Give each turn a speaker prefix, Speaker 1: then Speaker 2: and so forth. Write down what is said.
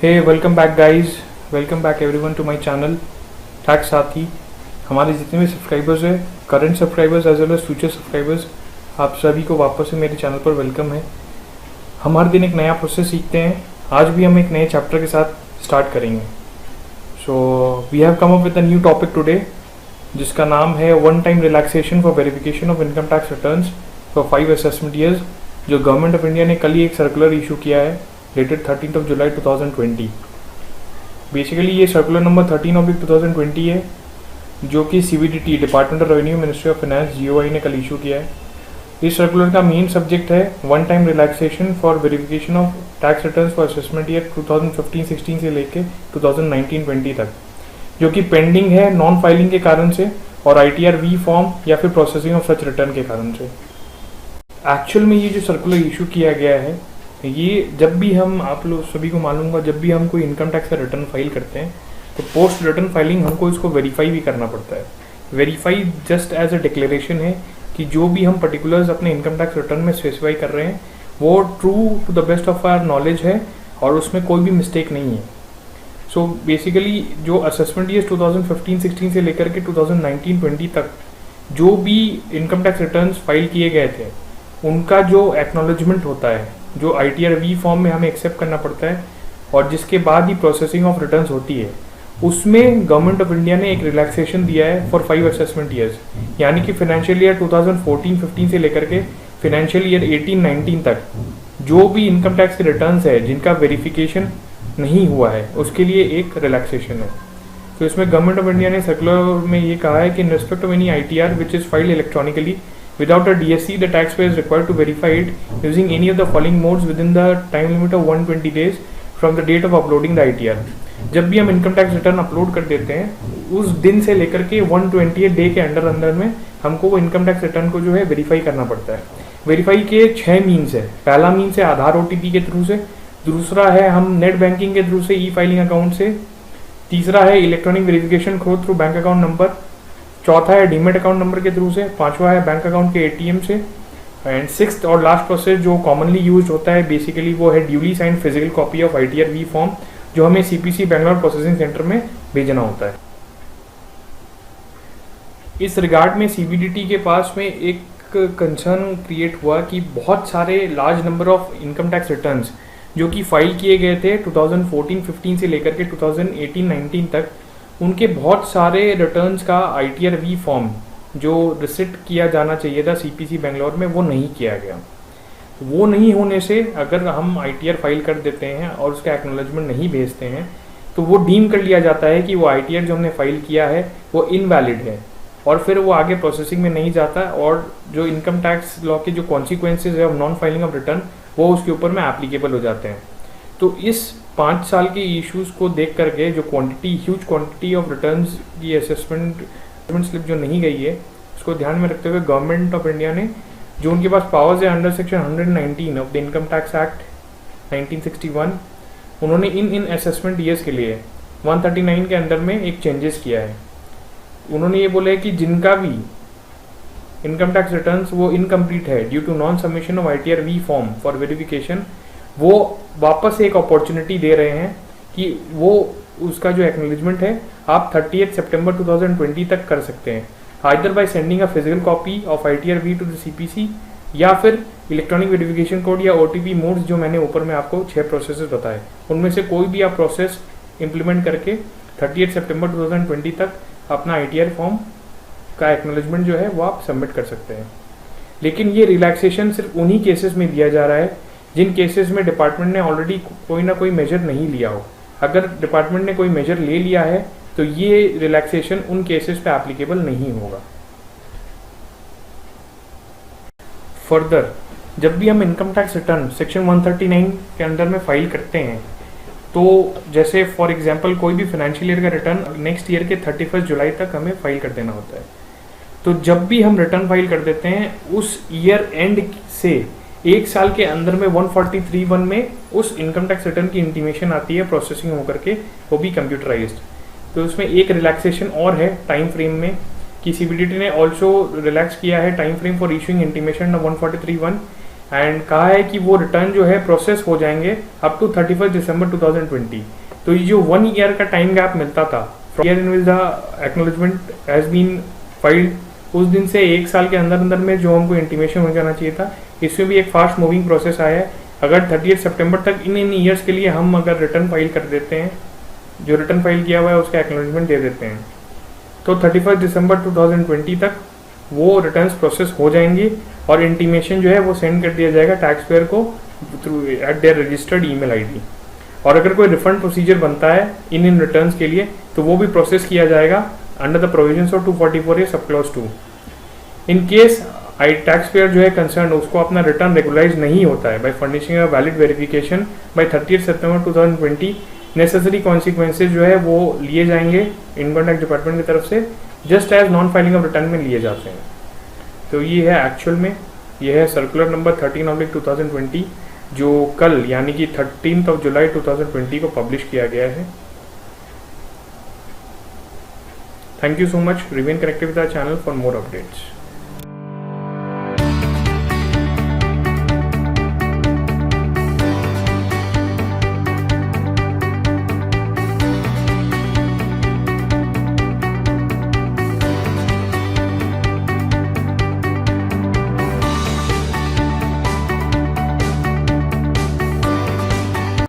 Speaker 1: Hey welcome back guys, welcome back everyone to my channel tax साथी। हमारे जितने भी सब्सक्राइबर्स हैं, current subscribers as well as future subscribers, आप सभी को वापस से मेरे चैनल पर वेलकम है। हम हर दिन एक नया प्रोसेस सीखते हैं। आज भी हम एक नए चैप्टर के साथ स्टार्ट करेंगे। So we have come up with a new topic today, जिसका नाम है one time relaxation for verification of income tax returns for 5 assessment years, जो गवर्नमेंट ऑफ इंडिया ने कल ही एक सर्कुलर इशू किया है डेटेड 13 जुलाई 2020। बेसिकली ये सर्कुलर नंबर 13/2020 है, जो कि CBDT department of revenue ministry of finance GOI ने कल इशू किया है। इस सर्कुलर का मेन सब्जेक्ट है one time relaxation for verification of tax returns for assessment year 2015-16 से लेके 2019-20 तक, जो कि पेंडिंग है नॉन फाइलिंग के कारण से और ITR-V फॉर्म या फिर प्रोसेसिंग ऑफ सच रिटर्न के कारण से। एक्चुअल में ये जो सर्कुलर इशू किया गया है, ये जब भी हम, आप लोग सभी को मालूम होगा, जब भी हम कोई इनकम टैक्स का रिटर्न फाइल करते हैं तो पोस्ट रिटर्न फाइलिंग हमको इसको वेरीफाई भी करना पड़ता है। Verify just as a declaration है कि जो भी हम पर्टिकुलर्स अपने इनकम टैक्स रिटर्न में स्पेसिफाई कर रहे हैं वो true to the best of our knowledge है और उसमें कोई भी मिस्टेक नहीं है। सो बेसिकली जो असेसमेंट ईयर 2015-16 से लेकर के 2019-20 तक जो भी इनकम टैक्स रिटर्न्स फाइल किए गए थे, उनका जो एक्नॉलेजमेंट होता है, जो ITR-V फॉर्म में हमें एक्सेप्ट करना पड़ता है और जिसके बाद ही प्रोसेसिंग ऑफ रिटर्न्स होती है, उसमें गवर्नमेंट ऑफ इंडिया ने एक रिलैक्सेशन दिया है फॉर 5 असेसमेंट ईयर्स, यानी कि फाइनेंशियल ईयर 2014-15 से लेकर के फाइनेंशियल ईयर 18-19 तक जो भी इनकम टैक्स के रिटर्न्स है जिनका वेरिफिकेशन नहीं हुआ है, उसके लिए एक रिलैक्सेशन है। तो इसमें गवर्नमेंट ऑफ इंडिया ने सर्कुलर में ये कहा है कि in respect of any ITR which is filed electronically without a DSC, the taxpayer is required to verify it using any of the following modes within the time limit of 120 days from the date of uploading the ITR। जब भी हम income tax return upload कर देते हैं, उस दिन से लेकर के 120 डे के अंदर में हमको वो इनकम टैक्स रिटर्न को जो है वेरीफाई करना पड़ता है। वेरीफाई के 6 मीन्स है। पहला मीन्स है आधार OTP के थ्रू से, दूसरा है हम नेट बैंकिंग के थ्रू से, E-फाइलिंग अकाउंट से, तीसरा है electronic verification through bank account number, चौथा है डीमेट अकाउंट नंबर के थ्रू से, पांचवा है बैंक अकाउंट के ATM से, एंड सिक्स्थ और लास्ट प्रोसेस जो कॉमनली यूज होता है बेसिकली वो है duly signed physical copy of ITR-V form, जो हमें CPC बेंगलोर प्रोसेसिंग सेंटर में भेजना होता है। इस रिगार्ड में CBDT के पास में एक कंसर्न क्रिएट हुआ कि बहुत सारे large number of income tax returns जो कि फाइल किए गए थे 2014-15 से लेकर के 2018-19 तक, उनके बहुत सारे रिटर्न्स का ITR-V फॉर्म जो रिसिट किया जाना चाहिए था CPC बेंगलोर में, वो नहीं किया गया। वो नहीं होने से अगर हम ITR फाइल कर देते हैं और उसका एक्नॉलेजमेंट नहीं भेजते हैं तो वो डीम कर लिया जाता है कि वो ITR जो हमने फाइल किया है वो इनवैलिड है और फिर वो आगे प्रोसेसिंग में नहीं जाता और जो इनकम टैक्स लॉ के जो कॉन्सिक्वेंसेज है of non filing of return वो उसके ऊपर में एप्लीकेबल हो जाते हैं। तो इस 5 साल के इश्यूज को देख करके जो ह्यूज क्वांटिटी ऑफ रिटर्न्स की असेसमेंट स्लिप जो नहीं गई है, उसको ध्यान में रखते हुए गवर्नमेंट ऑफ इंडिया ने, जो उनके पास पावर्स है under section 119 of the income tax act 1961, उन्होंने इन असेसमेंट ईयर्स के लिए 139 के अंदर में एक चेंजेस किया है। उन्होंने ये बोला है कि जिनका भी इनकम टैक्स रिटर्न्स वो इनकम्प्लीट है due to non submission of ITR-V form for verification, वो वापस एक अपॉर्चुनिटी दे रहे हैं कि वो उसका जो एक्नॉलेजमेंट है आप 30 सितंबर 2020 तक कर सकते हैं, either by sending a physical copy of ITR-V to the CPC या फिर इलेक्ट्रॉनिक वेरिफिकेशन कोड या OTP मोड्स, जो मैंने ऊपर में आपको 6 प्रोसेसेस बताए, उनमें से कोई भी आप प्रोसेस इम्प्लीमेंट करके 30 सितंबर 2020 तक अपना ITR फॉर्म का एक्नॉलेजमेंट जो है वो आप सबमिट कर सकते हैं। लेकिन ये रिलैक्सेशन सिर्फ उन्हीं केसेस में दिया जा रहा है जिन केसेस में डिपार्टमेंट ने ऑलरेडी कोई ना कोई मेजर नहीं लिया हो। अगर डिपार्टमेंट ने कोई मेजर ले लिया है तो ये रिलैक्सेशन उन केसेस पे एप्लीकेबल नहीं होगा। फर्दर, जब भी हम इनकम टैक्स रिटर्न सेक्शन 139 के अंदर में फाइल करते हैं, तो जैसे फॉर एग्जांपल कोई भी फाइनेंशियल ईयर का रिटर्न नेक्स्ट ईयर के 31 जुलाई तक हमें फाइल कर देना होता है। तो जब भी हम रिटर्न फाइल कर देते हैं, उस ईयर एंड से 1 साल के अंदर में 143(1) में उस इनकम टैक्स रिटर्न की इंटीमेशन आती है प्रोसेसिंग होकर के, वो भी कंप्यूटराइज्ड। तो उसमें एक रिलैक्सेशन और है टाइम फ्रेम में कि CBDT ने ऑल्सो रिलैक्स किया है time frame for issuing intimation 143(1) and कहा है कि वो रिटर्न जो है प्रोसेस हो जाएंगे अप टू 31 दिसंबर 2020। तो ये जो 1 ईयर का टाइम गैप मिलता था year in which the acknowledgement has been filed, उस दिन से 1 साल के अंदर अंदर में जो हमको इंटीमेशन हो जाना चाहिए था, इसमें भी एक फास्ट मूविंग प्रोसेस आया है। अगर 30 सितंबर तक इन ईयर्स के लिए हम अगर रिटर्न फाइल कर देते हैं, जो रिटर्न फाइल किया हुआ है उसका एक्नॉलेजमेंट दे देते हैं, तो 31 दिसंबर 2020 तक वो रिटर्न्स प्रोसेस हो जाएंगी और इंटीमेशन जो है वो सेंड कर दिया जाएगा टैक्स पेयर को through eight there registered email ID. और अगर कोई रिफंड प्रोसीजर बनता है इन रिटर्न्स के लिए तो वो भी प्रोसेस किया जाएगा under the provisions of 244A sub clause 2। In case tax payer जो है कंसर्न उसको अपना रिटर्न रेगुलराइज नहीं होता है by furnishing a valid verification by 30 सितंबर 2020, नेसेसरी कॉन्सिक्वेंसेज जो है वो लिए जाएंगे इनकम टैक्स डिपार्टमेंट की तरफ से, just as non filing of return में लिए जाते हैं। तो ये है एक्चुअल में, ये है सर्कुलर नंबर 13/2020 जो कल यानी कि 13 जुलाई 2020 को पब्लिश किया गया है। Thank you so much, remain connected with our channel for more updates.